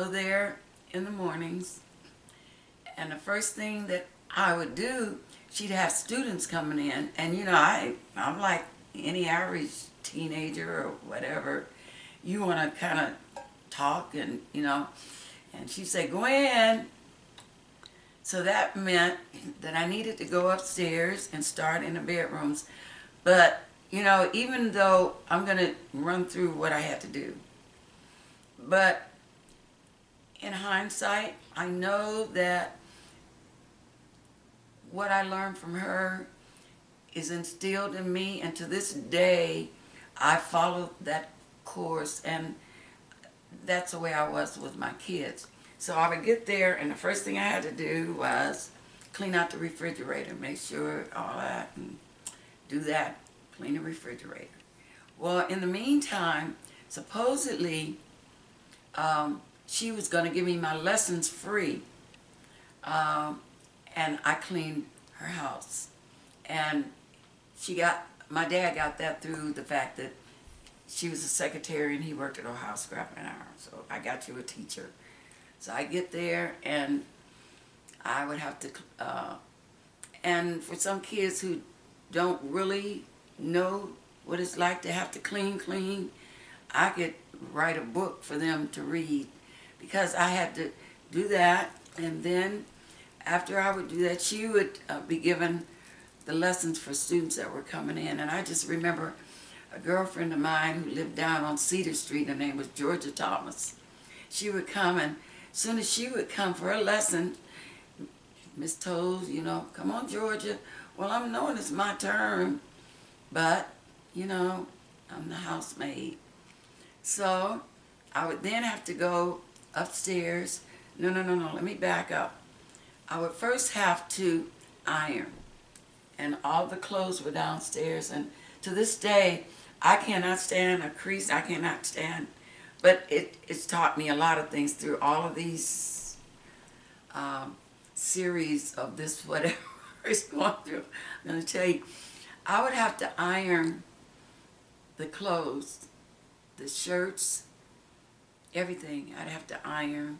Go there in the mornings, and the first thing that I would do, she'd have students coming in, and I'm like any average teenager or whatever. You want to kind of talk, and she'd say, "Gwen." So that meant that I needed to go upstairs and start in the bedrooms. But, even though I'm going to run through what I had to do, but in hindsight, I know that what I learned from her is instilled in me, and to this day, I follow that course, and that's the way I was with my kids. So I would get there, and the first thing I had to do was clean out the refrigerator, make sure all that, and do that, clean the refrigerator. Well, in the meantime, supposedly, she was going to give me my lessons free, and I cleaned her house. And my dad got that through the fact that she was a secretary and he worked at Ohio Scrap and Iron. So I got you a teacher. So I get there and I would have to, and for some kids who don't really know what it's like to have to clean, I could write a book for them to read, because I had to do that. And then after I would do that, she would be given the lessons for students that were coming in. And I just remember a girlfriend of mine who lived down on Cedar Street. Her name was Georgia Thomas. She would come, and as soon as she would come for a lesson, Miss Toes, "Come on, Georgia." Well, I'm knowing it's my turn, but, I'm the housemaid. So I would then have to go upstairs. No, let me back up. I would first have to iron, and all the clothes were downstairs, and to this day, I cannot stand a crease. I cannot stand, but it's taught me a lot of things through all of these series of this whatever is going through. I'm going to tell you, I would have to iron the clothes, the shirts, everything. I'd have to iron.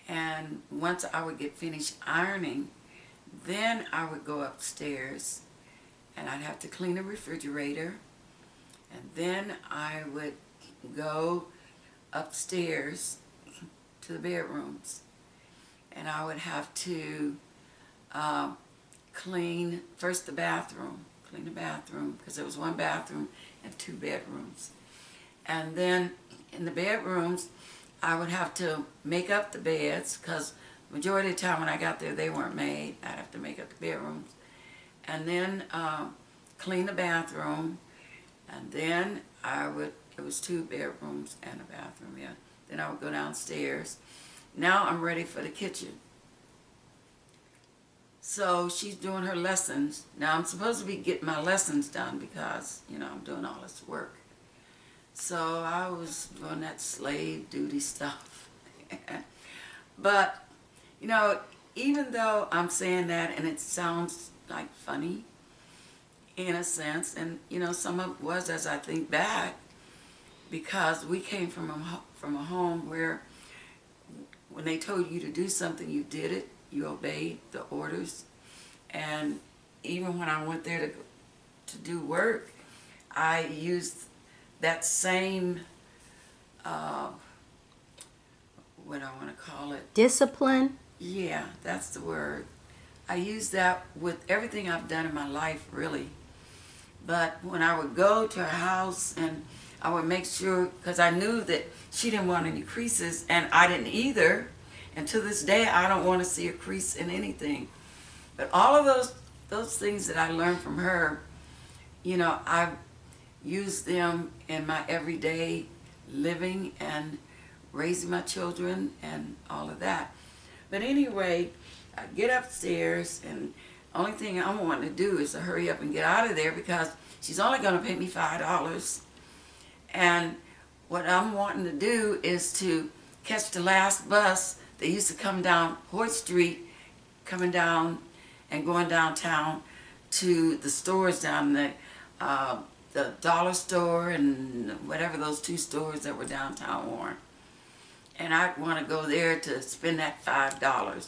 And once I would get finished ironing, then I would go upstairs and I'd have to clean the refrigerator. And then I would go upstairs to the bedrooms. And I would have to clean first the bathroom, because there was one bathroom and two bedrooms. And then in the bedrooms, I would have to make up the beds, because majority of the time when I got there, they weren't made. I'd have to make up the bedrooms. And then clean the bathroom. And then it was two bedrooms and a bathroom, yeah. Then I would go downstairs. Now I'm ready for the kitchen. So she's doing her lessons. Now I'm supposed to be getting my lessons done because, I'm doing all this work. So I was doing that slave duty stuff. But, even though I'm saying that and it sounds like funny in a sense, and, some of it was as I think back, because we came from a home where when they told you to do something, you did it. You obeyed the orders. And even when I went there to do work, I used that same, what I want to call it. Discipline? Yeah, that's the word. I use that with everything I've done in my life, really. But when I would go to her house, and I would make sure, because I knew that she didn't want any creases, and I didn't either. And to this day, I don't want to see a crease in anything. But all of those things that I learned from her, I've used them in my everyday living and raising my children and all of that. But anyway, I get upstairs, and the only thing I'm wanting to do is to hurry up and get out of there, because she's only going to pay me $5. And what I'm wanting to do is to catch the last bus. They used to come down Hoyt Street, coming down and going downtown to the stores down there, the dollar store and whatever those two stores that were downtown Warren. and I want to go there to spend that $5.